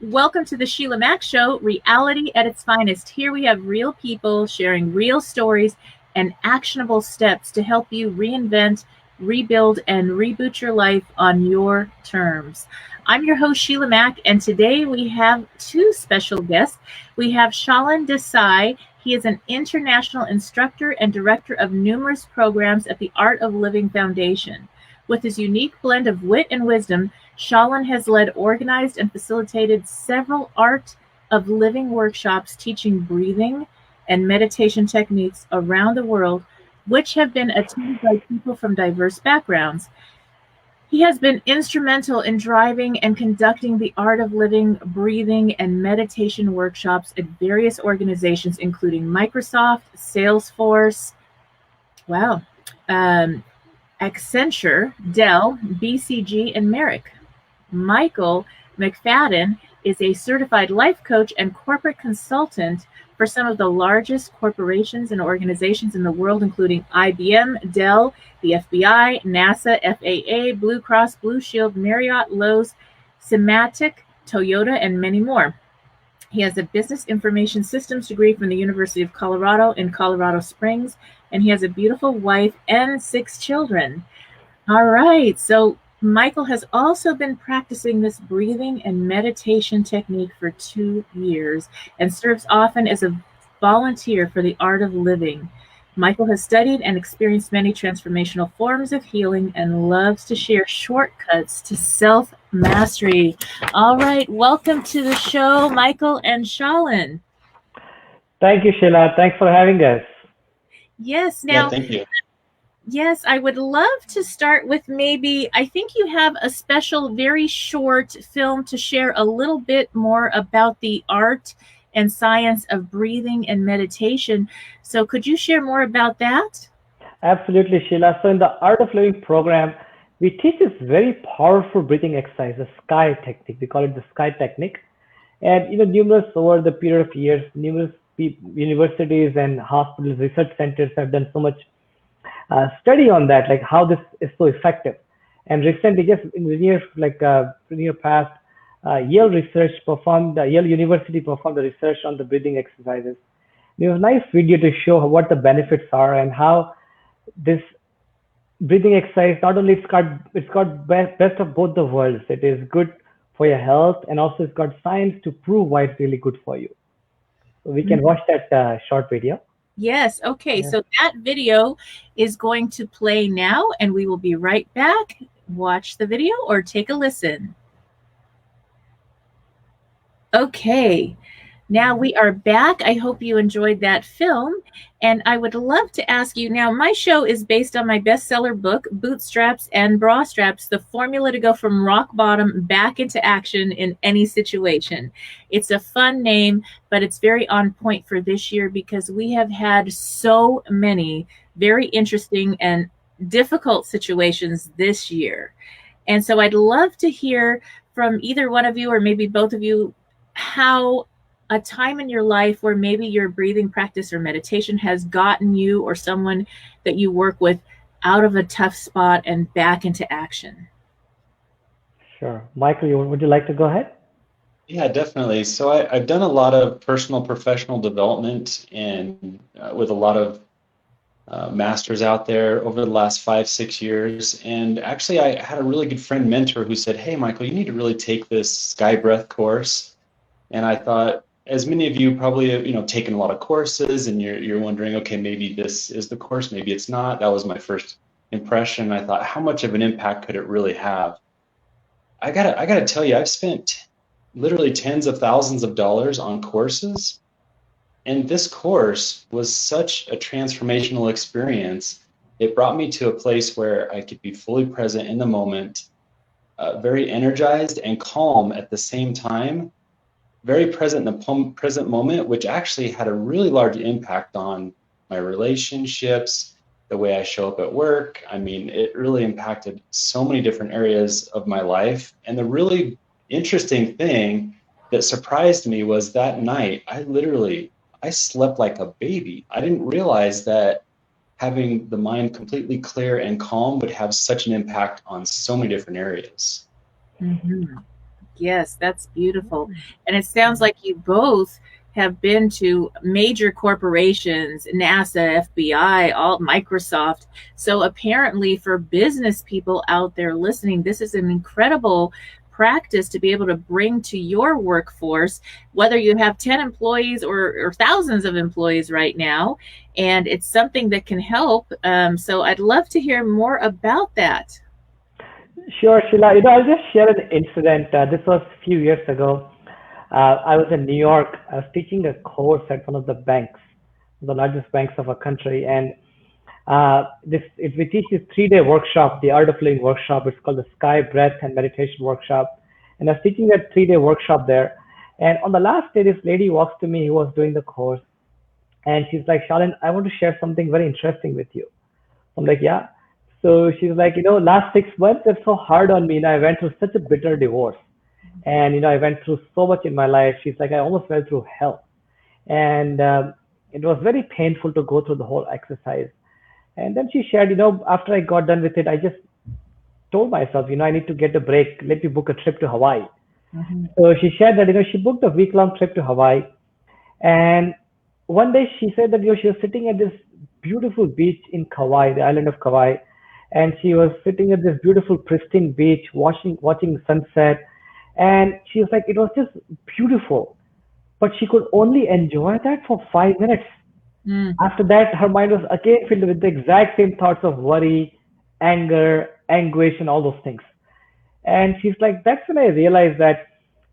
Welcome to the Sheila Mack Show, reality at its finest. Here we have real people sharing real stories and actionable steps to help you reinvent, rebuild, and reboot your life on your terms. I'm your host, Sheila Mack, and today we have two special guests. We have Shalin Desai. He is an international instructor and director of numerous programs at the Art of Living Foundation. With his unique blend of wit and wisdom, Shalin has led, organized, and facilitated several Art of Living workshops teaching breathing and meditation techniques around the world, which have been attended by people from diverse backgrounds. He has been instrumental in driving and conducting the Art of Living, breathing, and meditation workshops at various organizations, including Microsoft, Salesforce, Accenture, Dell, BCG, and Merck. Michael McFadden is a certified life coach and corporate consultant for some of the largest corporations and organizations in the world, including IBM, Dell, the FBI, NASA, FAA, Blue Cross Blue Shield, Marriott, Lowe's, Symantec, Toyota, and many more. He has a business information systems degree from the University of Colorado in Colorado Springs, and he has a beautiful wife and 6 children. All right, so Michael has also been practicing this breathing and meditation technique for 2 years and serves often as a volunteer for the Art of Living. Michael has studied and experienced many transformational forms of healing and loves to share shortcuts to self-mastery. All right, welcome to the show, Michael and Shalin. Thank you, Sheila. Thanks for having us. Yes, now. Yeah, thank you. Yes, I would love to start with maybe, I think you have a special, very short film to share a little bit more about the art and science of breathing and meditation. So could you share more about that? Absolutely, Sheila. So in the Art of Living program, we teach this very powerful breathing exercise, the SKY technique. We call it the SKY technique. And numerous over the period of years, numerous universities and hospitals, research centers have done so much study on that, like how this is so effective. And recently, just in the near past, Yale University performed a research on the breathing exercises. We have a nice video to show what the benefits are and how this breathing exercise, not only it's got best of both the worlds. It is good for your health, and also it's got science to prove why it's really good for you. So we can watch that short video. Yes. Okay. Yeah. So that video is going to play now, and we will be right back. Watch the video or take a listen. Okay. Now we are back. I hope you enjoyed that film. And I would love to ask you now, my show is based on my bestseller book, Bootstraps and Bra Straps, the formula to go from rock bottom back into action in any situation. It's a fun name, but it's very on point for this year because we have had so many very interesting and difficult situations this year. And so I'd love to hear from either one of you or maybe both of you how a time in your life where maybe your breathing practice or meditation has gotten you or someone that you work with out of a tough spot and back into action. Sure. Michael, would you like to go ahead? Yeah, definitely. So I've done a lot of personal professional development and with a lot of masters out there over the last 5-6 years. And actually, I had a really good friend mentor who said, "Hey, Michael, you need to really take this Sky Breath course." And I thought, as many of you probably have, taken a lot of courses, and you're wondering, okay, maybe this is the course, maybe it's not. That was my first impression. I thought, how much of an impact could it really have? I gotta tell you, I've spent literally tens of thousands of dollars on courses, and this course was such a transformational experience. It brought me to a place where I could be fully present in the moment, very energized and calm at the same time. Very present in the present moment, which actually had a really large impact on my relationships, the way I show up at work. I mean, it really impacted so many different areas of my life. And the really interesting thing that surprised me was that night, I slept like a baby. I didn't realize that having the mind completely clear and calm would have such an impact on so many different areas. Mm-hmm. Yes, that's beautiful. And it sounds like you both have been to major corporations, NASA, FBI, all Microsoft. So apparently for business people out there listening, this is an incredible practice to be able to bring to your workforce, whether you have 10 employees or thousands of employees right now. And it's something that can help. So I'd love to hear more about that. Sure, Sheila. I'll just share an incident. This was a few years ago. I was in New York. I was teaching a course at one of the banks, the largest banks of our country, and we teach this 3-day workshop, the Art of Living workshop. It's called the Sky Breath and Meditation workshop. And I was teaching that 3-day workshop there. And on the last day, this lady walks to me who was doing the course, and she's like, Shalin, I want to share something very interesting with you. I'm like, yeah. So she's like, last 6 months, it's so hard on me. And I went through such a bitter divorce. And, I went through so much in my life. She's like, I almost went through hell. And it was very painful to go through the whole exercise. And then she shared, after I got done with it, I just told myself, I need to get a break. Let me book a trip to Hawaii. Mm-hmm. So she shared that, she booked a week-long trip to Hawaii. And one day she said that, she was sitting at this beautiful beach in Kauai, the island of Kauai. And she was sitting at this beautiful, pristine beach, watching sunset. And she was like, it was just beautiful. But she could only enjoy that for 5 minutes. Mm. After that, her mind was again filled with the exact same thoughts of worry, anger, anguish, and all those things. And she's like, that's when I realized that,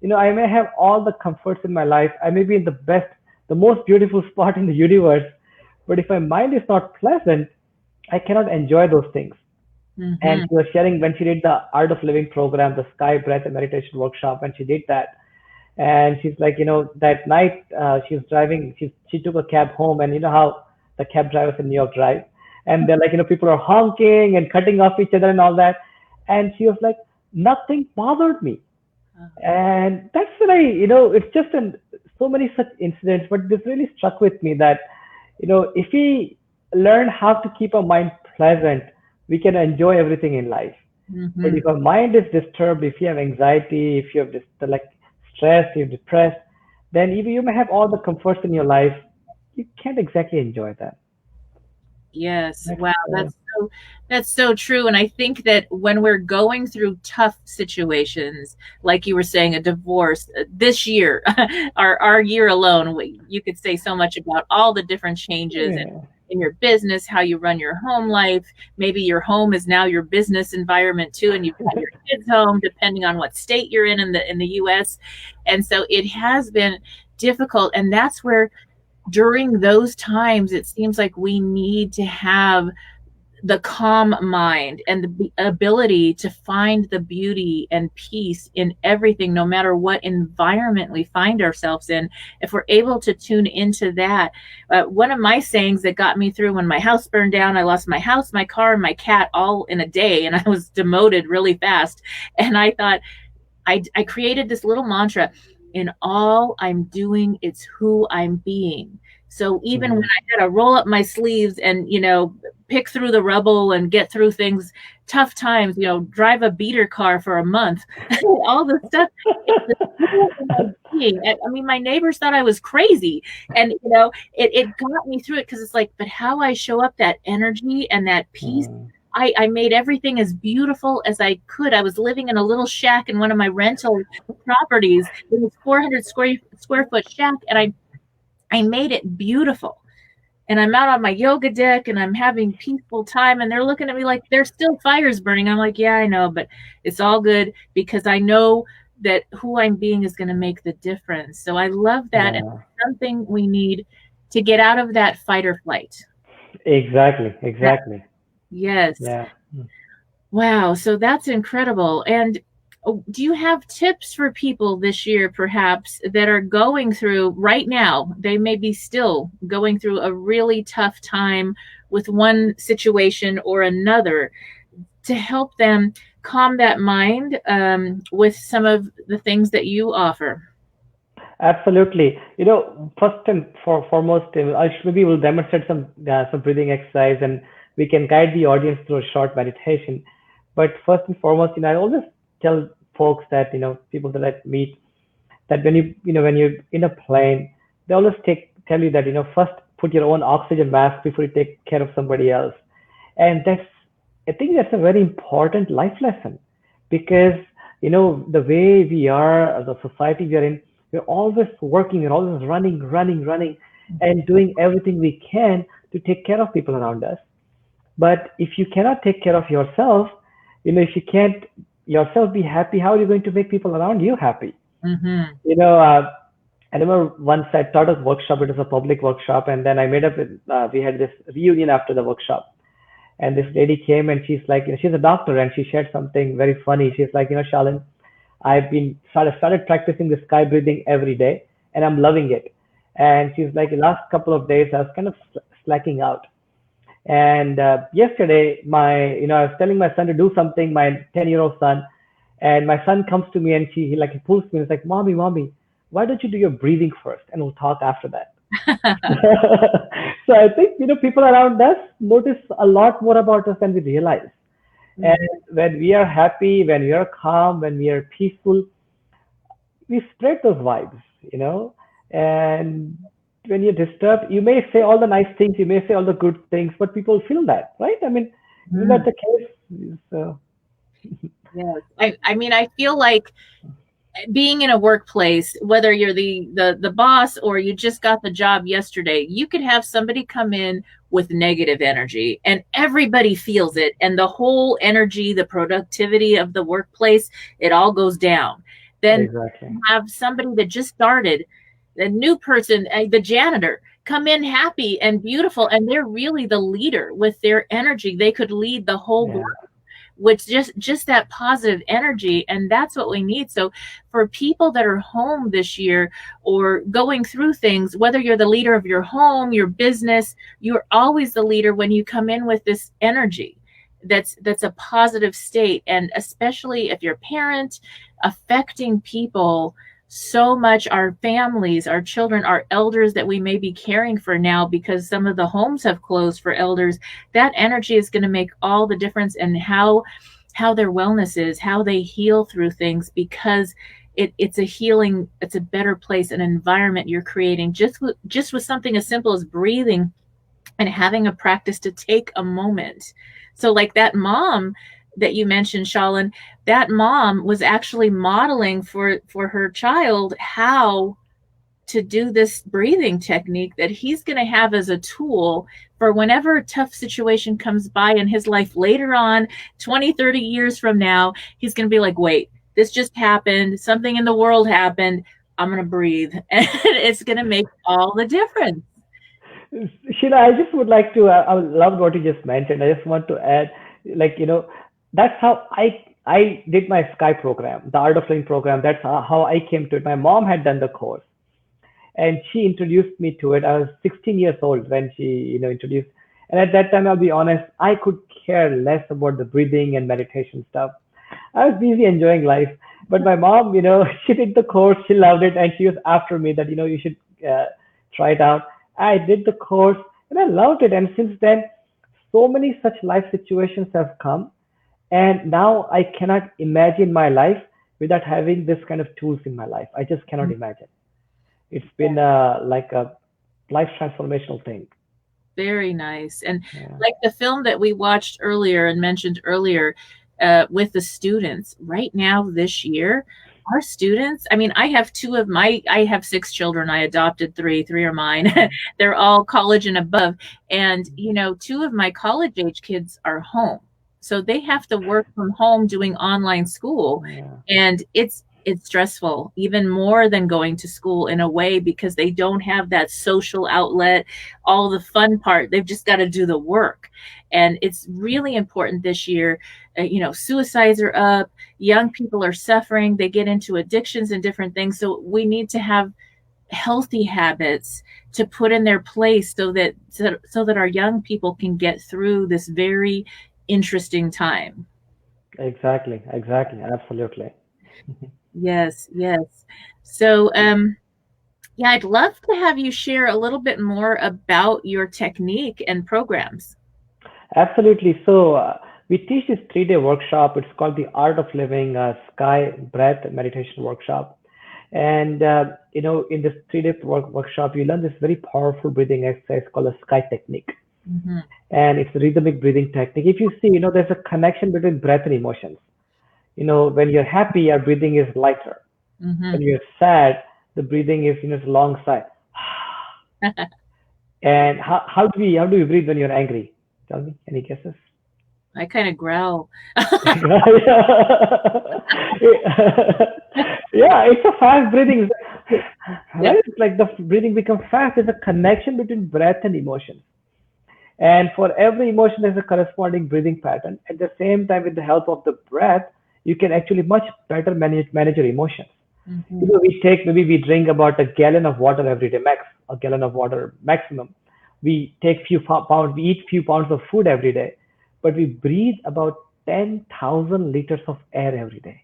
I may have all the comforts in my life. I may be in the most beautiful spot in the universe. But if my mind is not pleasant, I cannot enjoy those things. Mm-hmm. And she was sharing when she did the Art of Living program, the Sky Breath and Meditation workshop, and she did that. And she's like, that night she was driving, she took a cab home, and how the cab drivers in New York drive, and they're like, people are honking and cutting off each other and all that. And she was like, nothing bothered me. And that's when it's just so many such incidents, but this really struck with me that, if we learn how to keep our mind pleasant, we can enjoy everything in life. Mm-hmm. But if our mind is disturbed, if you have anxiety, if you have stress, you're depressed, then even you may have all the comforts in your life, you can't exactly enjoy that. Yes. Wow. That's so true. And I think that when we're going through tough situations, like you were saying, a divorce this year, our year alone, you could say so much about all the different changes in your business, how you run your home life. Maybe your home is now your business environment too, and you've got your kids home, depending on what state you're in the US. And so it has been difficult. And that's where during those times, it seems like we need to have the calm mind and the ability to find the beauty and peace in everything, no matter what environment we find ourselves in. If we're able to tune into that, one of my sayings that got me through when my house burned down, I lost my house, my car, and my cat all in a day, and I was demoted really fast. And I thought, I created this little mantra: in all I'm doing, it's who I'm being. So even when I had to roll up my sleeves and, pick through the rubble and get through things, tough times, drive a beater car for a month, all the stuff. I mean, my neighbors thought I was crazy. And, it got me through it, because it's like, but how I show up, that energy and that peace, I made everything as beautiful as I could. I was living in a little shack in one of my rental properties. It was 400 square foot shack, and I made it beautiful. And I'm out on my yoga deck and I'm having peaceful time, and they're looking at me like there's still fires burning. I'm like, yeah, I know, but it's all good, because I know that who I'm being is going to make the difference. So I love that. And it's something we need to get out of that fight or flight. Exactly. Yes. Yeah. Wow. So that's incredible. And do you have tips for people this year, perhaps, that are going through right now? They may be still going through a really tough time with one situation or another, to help them calm that mind with some of the things that you offer. Absolutely. First and foremost, maybe we'll demonstrate some breathing exercise, and we can guide the audience through a short meditation. But first and foremost, I always tell folks that, people that I meet, that when you're in a plane, they always tell you that, first put your own oxygen mask before you take care of somebody else. And I think that's a very important life lesson, because, the way we are, the society we are in, we're always working, we're always running, and doing everything we can to take care of people around us. But if you cannot take care of yourself, if you can't yourself be happy, how are you going to make people around you happy? Mm-hmm. I remember once I taught a workshop. It was a public workshop, and then I made up with, we had this reunion after the workshop, and this lady came, and she's like, she's a doctor, and she shared something very funny. She's like, Shalin, I've been started practicing the sky breathing every day, and I'm loving it. And she's like, the last couple of days I was kind of slacking out. And yesterday, I was telling my son to do something, my 10-year-old son, and my son comes to me and he pulls me and is like, mommy, why don't you do your breathing first, and we'll talk after that. So I think, people around us notice a lot more about us than we realize. Mm-hmm. And when we are happy, when we are calm, when we are peaceful, we spread those vibes, and when you're disturbed, you may say all the nice things, you may say all the good things, but people feel that, right? I mean, isn't that the case? So. Yes. I feel like being in a workplace, whether you're the boss or you just got the job yesterday, you could have somebody come in with negative energy and everybody feels it. And the whole energy, the productivity of the workplace, it all goes down. Then exactly. Have somebody that just started, the new person, the janitor, come in happy and beautiful, and they're really the leader with their energy. They could lead the whole group with just that positive energy, and that's what we need. So for people that are home this year or going through things, whether you're the leader of your home, your business, you're always the leader when you come in with this energy that's a positive state. And especially if you're a parent, affecting people so much, our families, our children, our elders that we may be caring for now, because some of the homes have closed for elders, that energy is going to make all the difference in how their wellness is, how they heal through things, because it's a healing, it's a better place, an environment you're creating just with something as simple as breathing and having a practice to take a moment. So like that mom that you mentioned, Shalin, that mom was actually modeling for her child how to do this breathing technique that he's going to have as a tool for whenever a tough situation comes by in his life later on, 20, 30 years from now, he's going to be like, wait, this just happened. Something in the world happened. I'm going to breathe. And it's going to make all the difference. Sheila, I just would like to, I love what you just mentioned. I just want to add, that's how I did my Sky program, the Art of Living program. That's how I came to it. My mom had done the course, and she introduced me to it. I was 16 years old when she, introduced. And at that time, I'll be honest, I could care less about the breathing and meditation stuff. I was busy enjoying life. But my mom, she did the course, she loved it, and she was after me that, you should try it out. I did the course, and I loved it. And since then, so many such life situations have come. And now I cannot imagine my life without having this kind of tools in my life. I just cannot imagine. It's been like a life transformational thing. Very nice. And like the film that we watched earlier and mentioned earlier with the students, right now this year, our students, I have I have 6 children. I adopted 3 are mine. They're all college and above. And, 2 of my college age kids are home. So they have to work from home doing online school. And it's stressful, even more than going to school in a way, because they don't have that social outlet, all the fun part. They've just got to do the work. And it's really important this year. Suicides are up, young people are suffering, they get into addictions and different things. So we need to have healthy habits to put in their place so that our young people can get through this very interesting time. Exactly. Absolutely. Yes. So, I'd love to have you share a little bit more about your technique and programs. Absolutely. So We teach this 3-day workshop. It's called the Art of Living Sky Breath Meditation Workshop. And in this 3-day workshop, you learn this very powerful breathing exercise called the Sky Technique. And it's a rhythmic breathing technique. If you see, there's a connection between breath and emotions. When you're happy, your breathing is lighter. When you're sad, the breathing is long sigh. And how do we breathe when you're angry? Tell me, any guesses? I kind of growl. Yeah, it's a fast breathing. Right? It's like the breathing becomes fast. There's a connection between breath and emotion. And for every emotion, there's a corresponding breathing pattern. At the same time, with the help of the breath, you can actually much better manage your emotions. We drink about a gallon of water every day, a gallon of water maximum. We take we eat few pounds of food every day, but we breathe about 10,000 liters of air every day.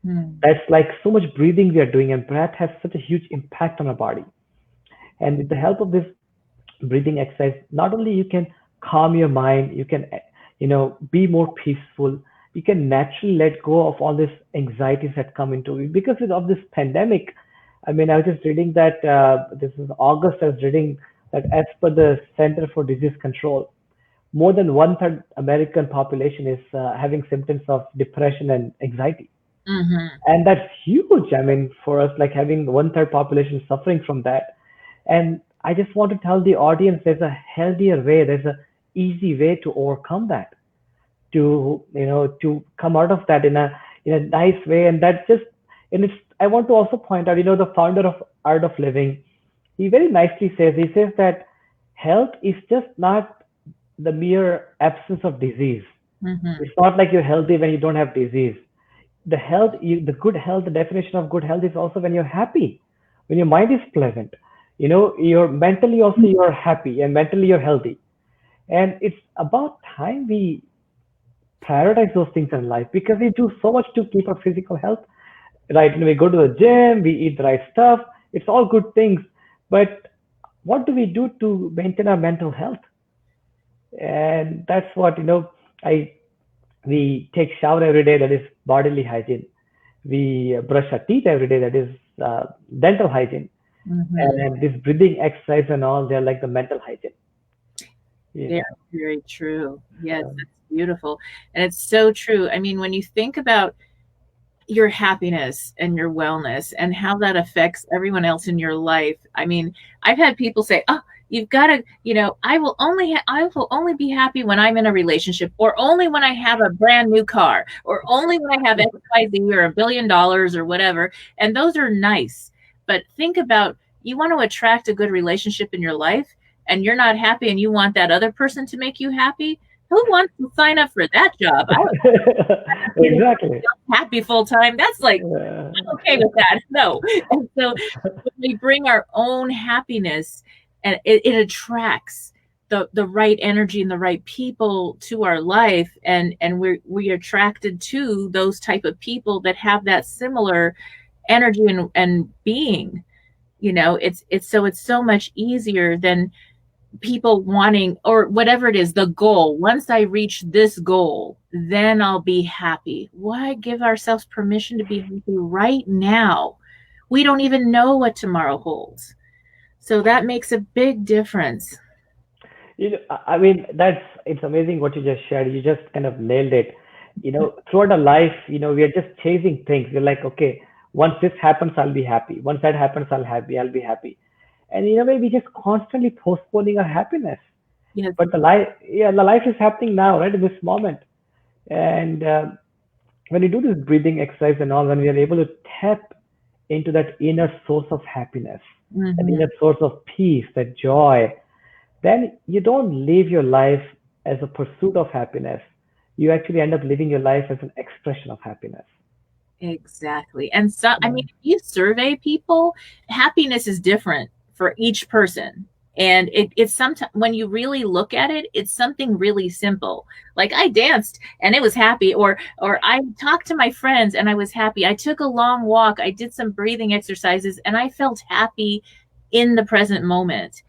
That's like so much breathing we are doing, and breath has such a huge impact on our body. And with the help of this breathing exercise, not only you can calm your mind, you can be more peaceful, you can naturally let go of all these anxieties that come into it because of this pandemic. I mean, I was just reading that this is August. I was reading that as per the Center for Disease Control, more than 1/3 American population is having symptoms of depression and anxiety. And that's huge. I mean, for us, like having 1/3 population suffering from that. And I just want to tell the audience there's a healthier way, there's an easy way to overcome that, to come out of that in a nice way. And that's just, and I want to also point out, the founder of Art of Living, he very nicely says, that health is just not the mere absence of disease. It's not like you're healthy when you don't have disease. The good health, the definition of good health is also when you're happy, when your mind is pleasant. You're mentally also you're happy, and mentally you're healthy. And it's about time we prioritize those things in life, because we do so much to keep our physical health, right? We go to the gym, we eat the right stuff. It's all good things. But what do we do to maintain our mental health? And that's what, we take shower every day, that is bodily hygiene. We brush our teeth every day, that is dental hygiene. And this breathing exercise and all, they're like the mental hygiene. Yeah, very true. Yes, that's beautiful. And it's so true. I mean, when you think about your happiness and your wellness and how that affects everyone else in your life. I mean, I've had people say, oh, you've got to, I will only be happy when I'm in a relationship, or only when I have a brand new car, or only when I have XYZ or $1 billion or whatever. And those are nice. But think about, you want to attract a good relationship in your life, and you're not happy, and you want that other person to make you happy. Who wants to sign up for that job? Exactly. Happy full time. That's like, I'm okay with that. No. And so when we bring our own happiness, and it attracts the right energy and the right people to our life, and we're attracted to those type of people that have that similar energy and being. It's so much easier than people wanting, or whatever it is, the goal. Once I reach this goal, then I'll be happy. Why give ourselves permission to be happy right now? We don't even know what tomorrow holds. So that makes a big difference. I mean, it's amazing what you just shared. You just kind of nailed it. Throughout our life, we are just chasing things. We're like, okay, once this happens, I'll be happy. Once that happens, I'll be happy. And in a way, we just constantly postponing our happiness. Yes. But the life is happening now, right, in this moment. And when you do this breathing exercise and all, when we are able to tap into that inner source of happiness, that inner source of peace, that joy, then you don't live your life as a pursuit of happiness. You actually end up living your life as an expression of happiness. Exactly. And so, I mean, if you survey people, happiness is different for each person. And it's sometimes, when you really look at it, it's something really simple. Like, I danced and it was happy, or I talked to my friends and I was happy. I took a long walk. I did some breathing exercises and I felt happy in the present moment.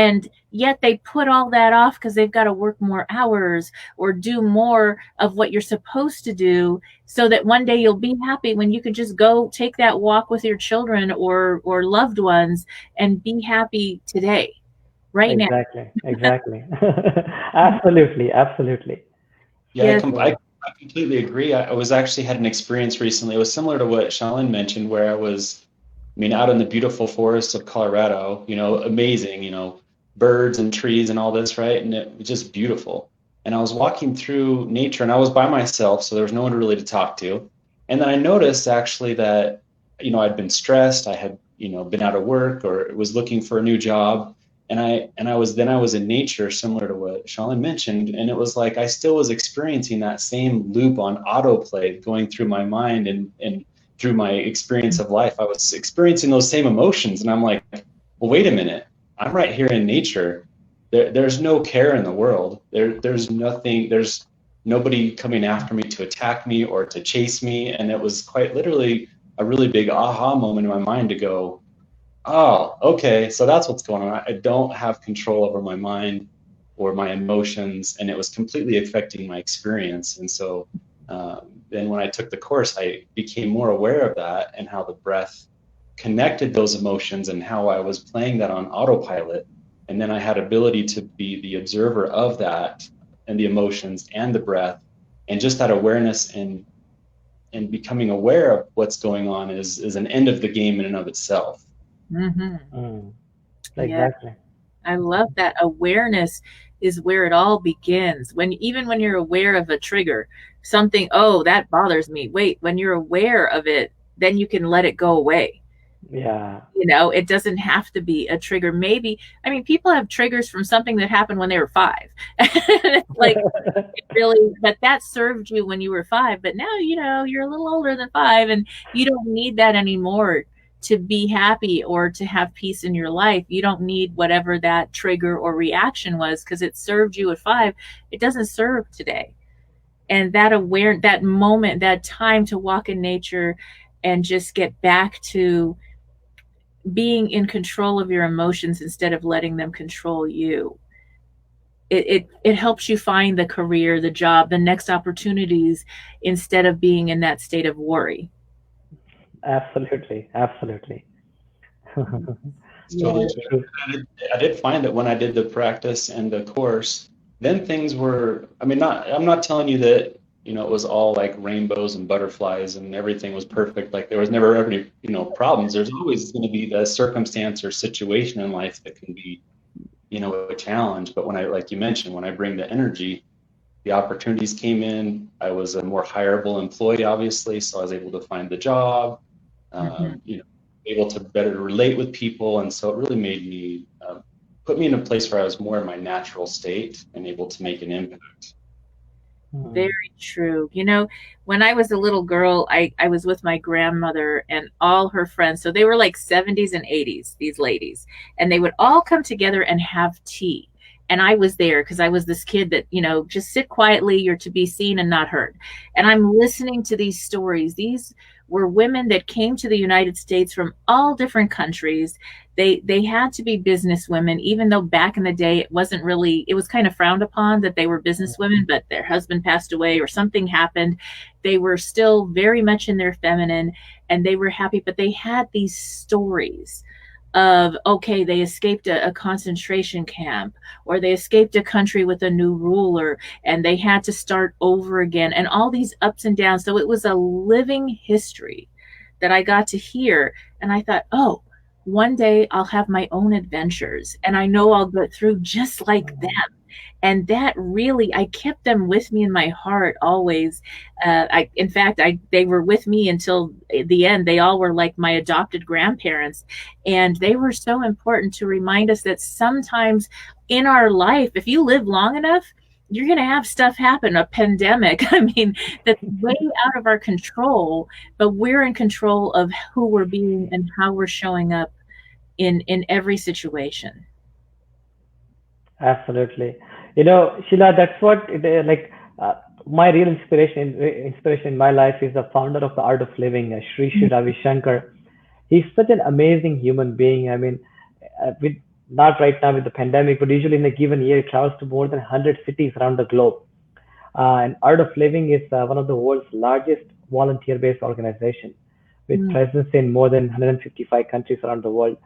And yet they put all that off because they've got to work more hours or do more of what you're supposed to do, so that one day you'll be happy when you can just go take that walk with your children or loved ones and be happy today, right now. Exactly. Absolutely, absolutely. Yeah, Yes. I completely agree. I was actually had an experience recently. It was similar to what Shalin mentioned, where I mean, out in the beautiful forests of Colorado, amazing, birds and trees and all this, right? And it was just beautiful. And I was walking through nature and I was by myself, so there was no one really to talk to. And then I noticed actually that, I'd been stressed. I had, been out of work or was looking for a new job. And I was in nature, similar to what Shalin mentioned, and it was like I still was experiencing that same loop on autoplay going through my mind and through my experience of life. I was experiencing those same emotions, and I'm like, well, wait a minute, I'm right here in nature. There's no care in the world. There's nothing. There's nobody coming after me to attack me or to chase me, and it was quite literally a really big aha moment in my mind to go, oh, okay, so that's what's going on. I don't have control over my mind or my emotions, and it was completely affecting my experience. And so then when I took the course, I became more aware of that and how the breath connected those emotions and how I was playing that on autopilot. And then I had ability to be the observer of that and the emotions and the breath, and just that awareness and becoming aware of what's going on is an end of the game in and of itself. Yeah, Exactly. I love that. Awareness is where it all begins. Even when you're aware of a trigger, something, oh, that bothers me. Wait, when you're aware of it, then you can let it go away. Yeah. It doesn't have to be a trigger. Maybe, I mean, people have triggers from something that happened when they were 5. Like, really, but that served you when you were 5. But now, you're a little older than 5, and you don't need that anymore to be happy or to have peace in your life. You don't need whatever that trigger or reaction was because it served you at 5. It doesn't serve today. And that moment, that time to walk in nature and just get back to being in control of your emotions instead of letting them control you. It helps you find the career, the job, the next opportunities instead of being in that state of worry. Absolutely. It's totally true. I did find that when I did the practice and the course, then things were, I'm not telling you that, it was all like rainbows and butterflies and everything was perfect. Like there was never any, problems. There's always going to be the circumstance or situation in life that can be, a challenge. But like you mentioned, when I bring the energy, the opportunities came in. I was a more hireable employee, obviously. So I was able to find the job, able to better relate with people. And so it really made me, put me in a place where I was more in my natural state and able to make an impact. Very true. When I was a little girl, I was with my grandmother and all her friends. So they were like 70s and 80s, these ladies, and they would all come together and have tea. And I was there because I was this kid that, just sit quietly, you're to be seen and not heard. And I'm listening to these stories. These were women that came to the United States from all different countries. They had to be business women, even though back in the day it was kind of frowned upon that they were business women, but their husband passed away or something happened. They were still very much in their feminine and they were happy, but they had these stories of, okay, they escaped a concentration camp, or they escaped a country with a new ruler and they had to start over again, and all these ups and downs. So it was a living history that I got to hear. And I thought, oh, one day I'll have my own adventures and I know I'll go through just like them. And that really, I kept them with me in my heart always. In fact, they were with me until the end. They all were like my adopted grandparents. And they were so important to remind us that sometimes in our life, if you live long enough, you're going to have stuff happen, a pandemic. I mean, that's way out of our control, but we're in control of who we're being and how we're showing up in every situation. Absolutely. Sheila, that's what my real inspiration in my life is the founder of the Art of Living, Sri Ravi Shankar. He's such an amazing human being. I mean, with not right now with the pandemic, but usually in a given year, it travels to more than 100 cities around the globe. And Art of Living is one of the world's largest volunteer-based organization with Mm, presence in more than 155 countries around the world.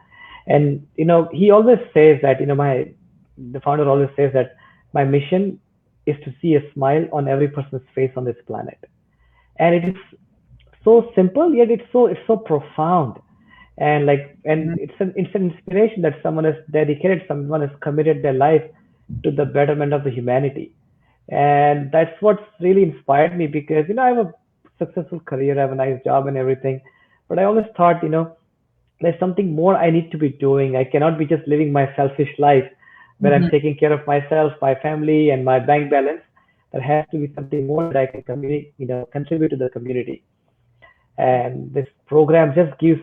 And he always says that the founder always says that my mission is to see a smile on every person's face on this planet. And it is so simple, yet it's so profound. And mhm. it's an inspiration that someone has committed their life to the betterment of the humanity. And that's what's really inspired me, because I have a successful career, I have a nice job and everything, but I always thought, there's something more I need to be doing. I cannot be just living my selfish life where I'm Mhm. taking care of myself, my family, and my bank balance. There has to be something more that I can contribute to the community. And this program just gives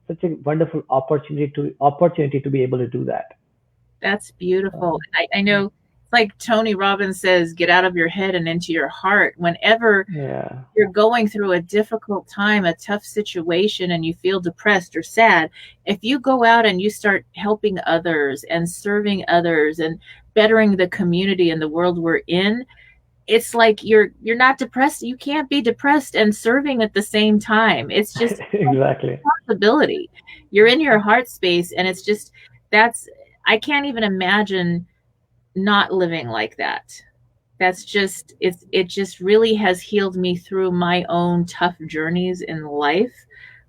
such a wonderful opportunity to be able to do that. That's beautiful. Um, I know it's like Tony Robbins says, get out of your head and into your heart. Whenever yeah, you're going through a difficult time, a tough situation, and you feel depressed or sad, if you go out and you start helping others and serving others and bettering the community and the world we're in, it's like you're not depressed. You can't be depressed and serving at the same time. It's just exactly. a possibility. You're in your heart space, and it's just that's I can't even imagine not living like that. That's just it just really has healed me through my own tough journeys in life.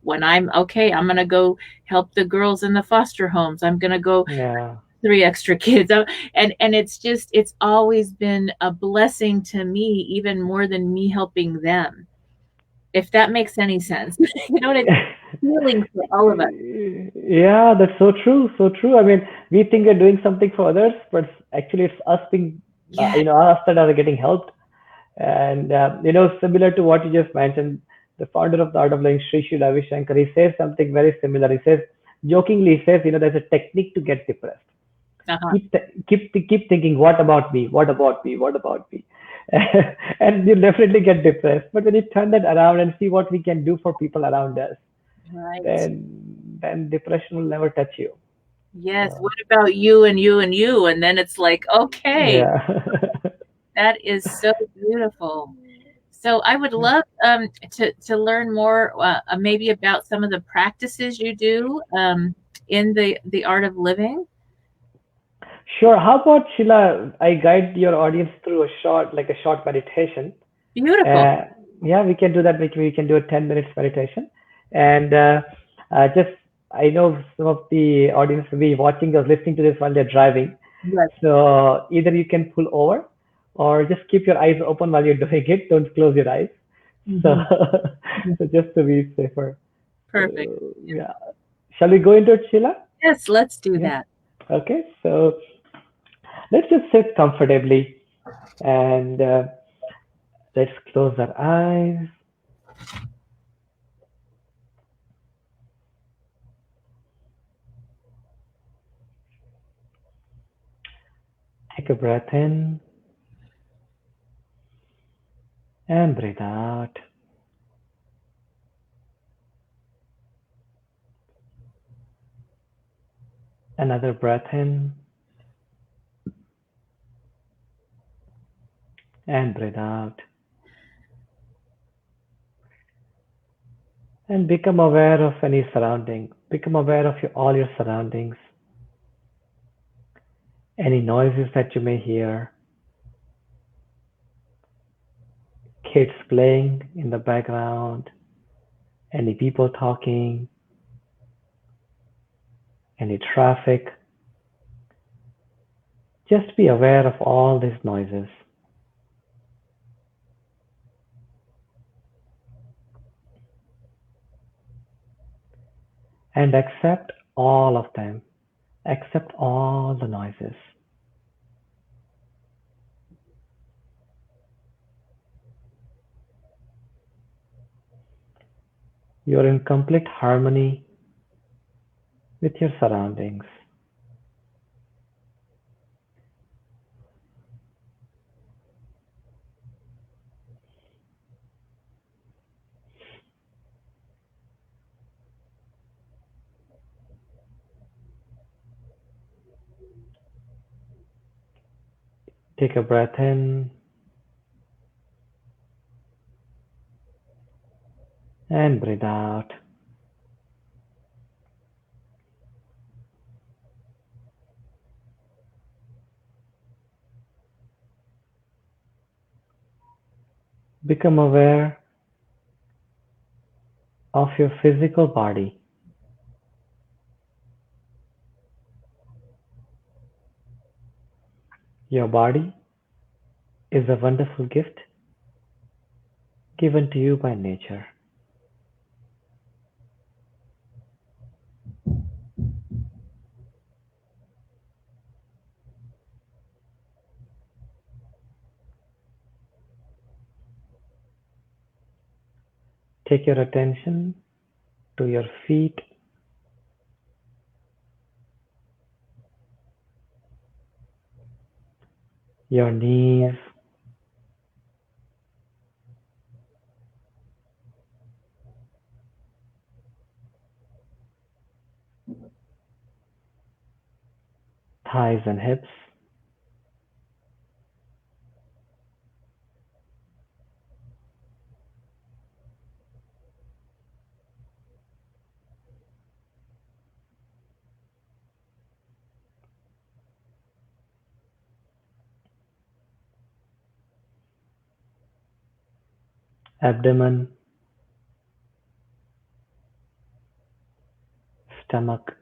When I'm okay, I'm going to go help the girls in the foster homes. I'm going to go Yeah. three extra kids. And it's always been a blessing to me, even more than me helping them. If that makes any sense. You know what I mean? Healing for all of us. Yeah, that's so true, so true. I mean, we think we're doing something for others, but actually it's us being, Yeah. us that are getting helped. And similar to what you just mentioned, the founder of the Art of Living, Sri Sri Ravi Shankar, he says something very similar. He says, jokingly, he says, there's a technique to get depressed. Uh-huh. Keep thinking, what about me? What about me? What about me? And you'll definitely get depressed. But when you turn that around and see what we can do for people around us, Right. then depression will never touch you. Yes. So What about you and you and you? And then it's like, okay, yeah. that is so beautiful. So I would love to learn more, maybe about some of the practices you do in the art of living. Sure. How about, Sheila, I guide your audience through a short meditation. Beautiful. Uh, yeah, we can do that. We can do a 10 minutes meditation. And just, I know some of the audience will be watching or listening to this while they're driving. Yes. So either you can pull over or just keep your eyes open while you're doing it. Don't close your eyes. So, Hmm. so just to be safer. Perfect. Yeah. Shall we go into it, Sheila? Yes, let's do Yeah. that. Okay. So let's just sit comfortably and let's close our eyes. Take a breath in and breathe out. Another breath in and breathe out. And become aware of any surrounding. Become aware of all your surroundings. Any noises that you may hear. Kids playing in the background. Any people talking. Any traffic. Just be aware of all these noises. And accept all of them. Accept all the noises. You're in complete harmony with your surroundings. Take a breath in and breathe out. Become aware of your physical body. Your body is a wonderful gift given to you by nature. Take your attention to your feet, your knees, thighs and hips, abdomen, stomach,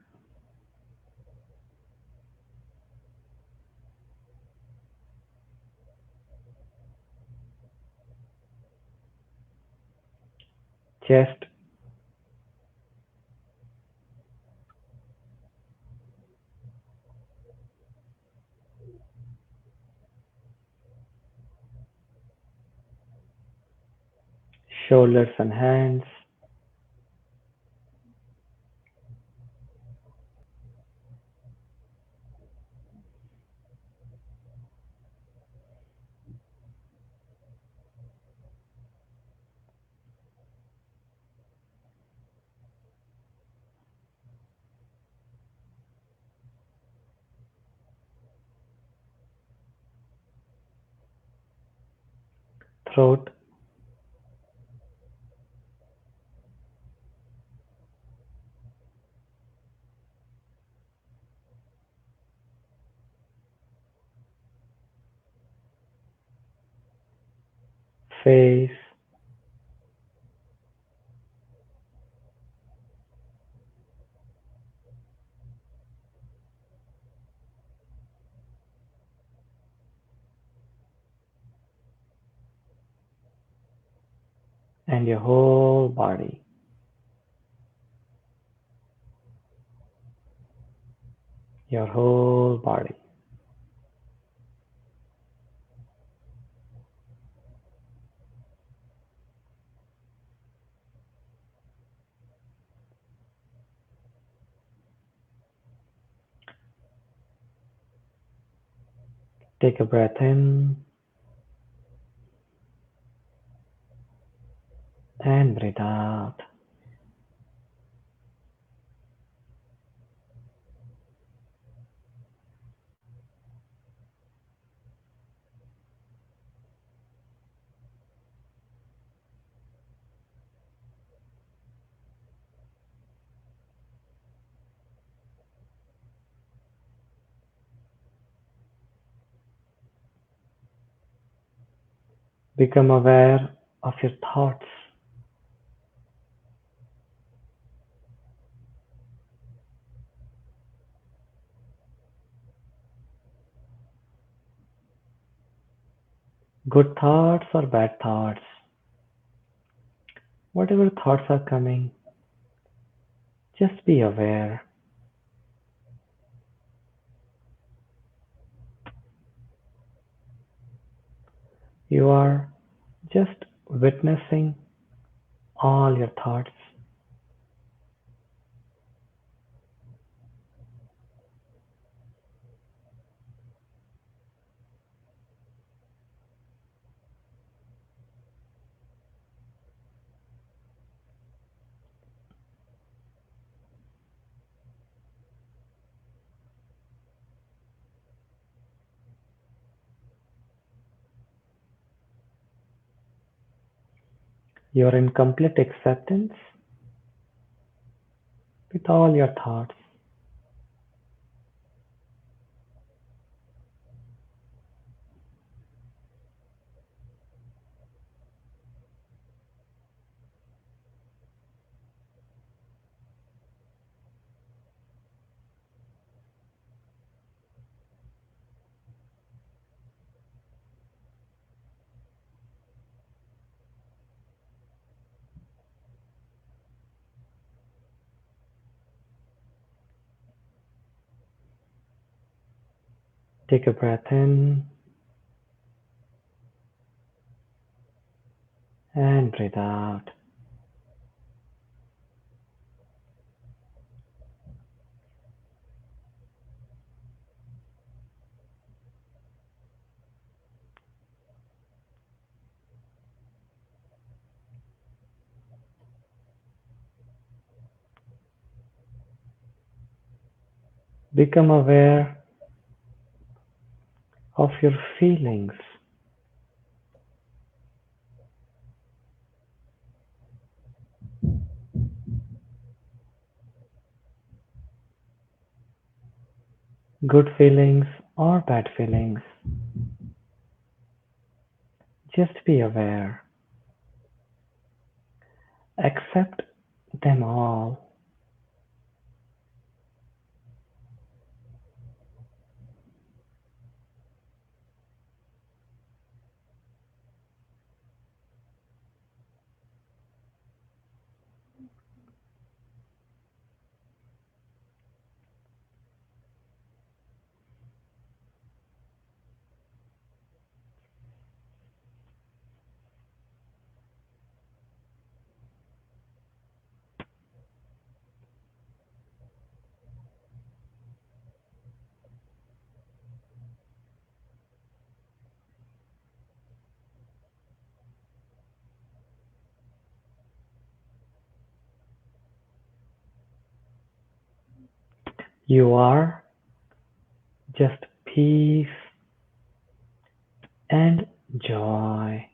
chest, shoulders and hands, throat, face, and your whole body. Your whole body. Take a breath in and breathe out. Become aware of your thoughts. Good thoughts or bad thoughts. Whatever thoughts are coming, just be aware. You are just witnessing all your thoughts. You're in complete acceptance with all your thoughts. Take a breath in and breathe out. Become aware of your feelings. Good feelings or bad feelings. Just be aware. Accept them all. You are just peace and joy.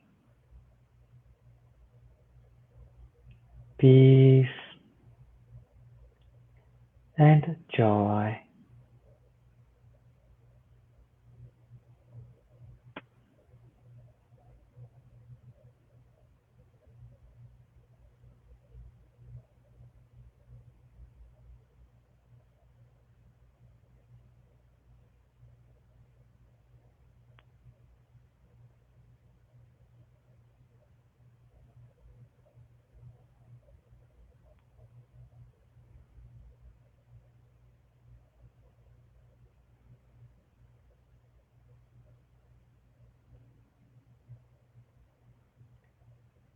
Peace and joy.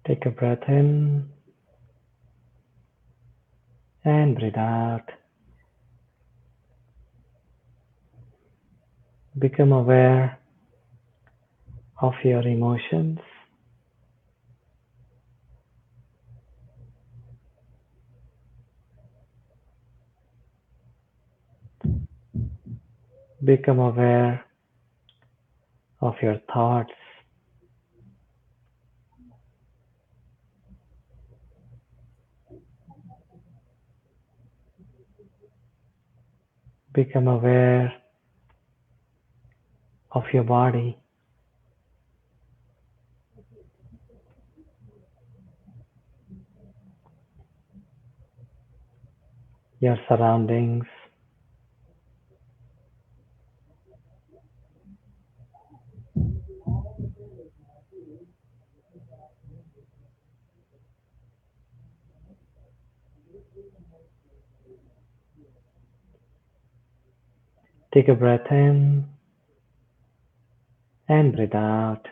Take a breath in and breathe out. Become aware of your emotions. Become aware of your thoughts. Become aware of your body. Your surroundings. Take a breath in and breathe out.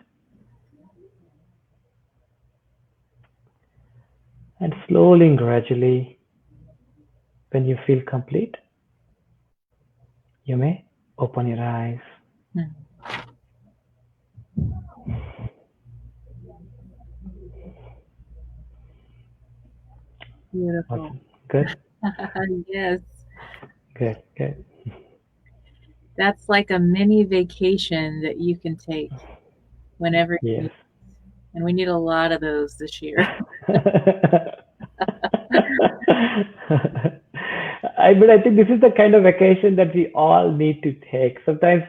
And slowly and gradually, when you feel complete, you may open your eyes. Beautiful. Awesome. Good? Yes. Good, good. That's like a mini vacation that you can take whenever you Yes. need. And we need a lot of those this year. But I think this is the kind of vacation that we all need to take. Sometimes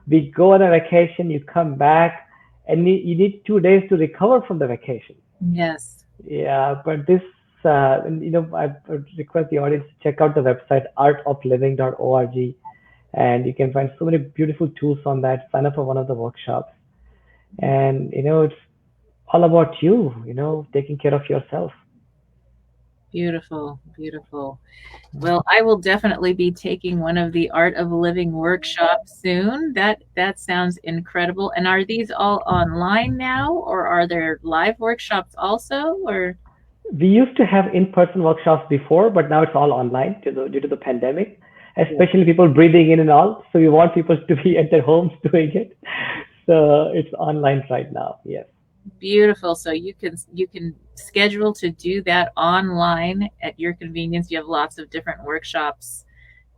we go on a vacation, you come back, and you need 2 days to recover from the vacation. Yes. Yeah, but this, I request the audience to check out the website artofliving.org, and you can find so many beautiful tools on that. Sign up for one of the workshops, and it's all about you, taking care of yourself. Beautiful, beautiful. Well, I will definitely be taking one of the Art of Living workshops soon. That sounds incredible. And are these all online now, or are there live workshops also? Or We used to have in-person workshops before, but now it's all online due to the pandemic, especially people breathing in and out. So we want people to be at their homes doing it. So it's online right now. Yes. beautiful. So you can schedule to do that online at your convenience. You have lots of different workshops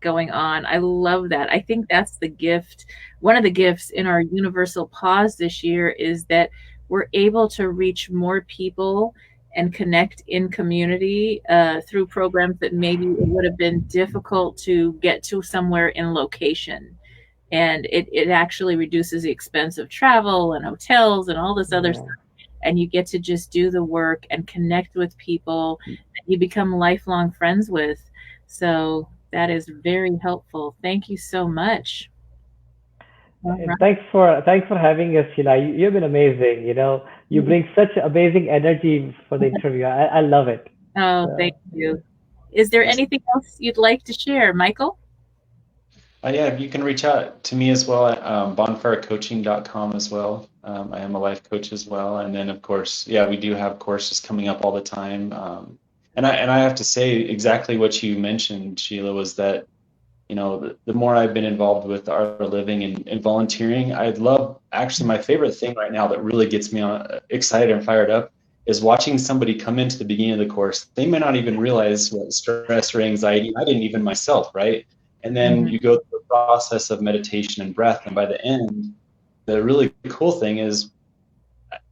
going on. I love that. I think that's the gift. One of the gifts in our universal pause this year is that we're able to reach more people and connect in community through programs that maybe it would have been difficult to get to somewhere in location. And it actually reduces the expense of travel and hotels and all this other stuff. And you get to just do the work and connect with people that you become lifelong friends with. So that is very helpful. Thank you so much. And thanks for having us, Sheila. You've been amazing. You bring such amazing energy for the interview. I love it. Oh, thank you. Is there anything else you'd like to share, Michael? Yeah, you can reach out to me as well at bonfirecoaching.com as well. I am a life coach as well. And then, of course, yeah, we do have courses coming up all the time. And I have to say exactly what you mentioned, Sheila, was that, the more I've been involved with Art of Living and volunteering, I'd love, actually, my favorite thing right now that really gets me excited and fired up is watching somebody come into the beginning of the course. They may not even realize what stress or anxiety, I didn't even myself, right? And then you go through the process of meditation and breath. And by the end, the really cool thing is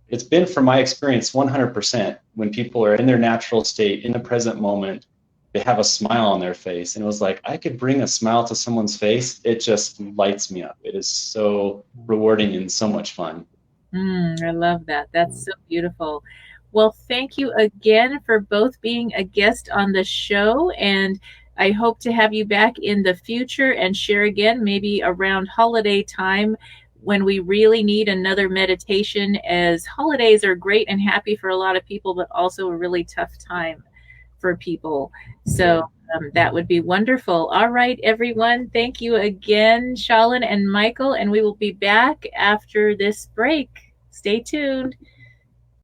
it's been, from my experience, 100% when people are in their natural state, in the present moment, they have a smile on their face. And it was like, I could bring a smile to someone's face. It just lights me up. It is so rewarding and so much fun. I love that. That's so beautiful. Well, thank you again for both being a guest on the show. And I hope to have you back in the future and share again, maybe around holiday time when we really need another meditation, as holidays are great and happy for a lot of people, but also a really tough time for people. So that would be wonderful. All right, everyone. Thank you again, Shalin and Michael, and we will be back after this break. Stay tuned.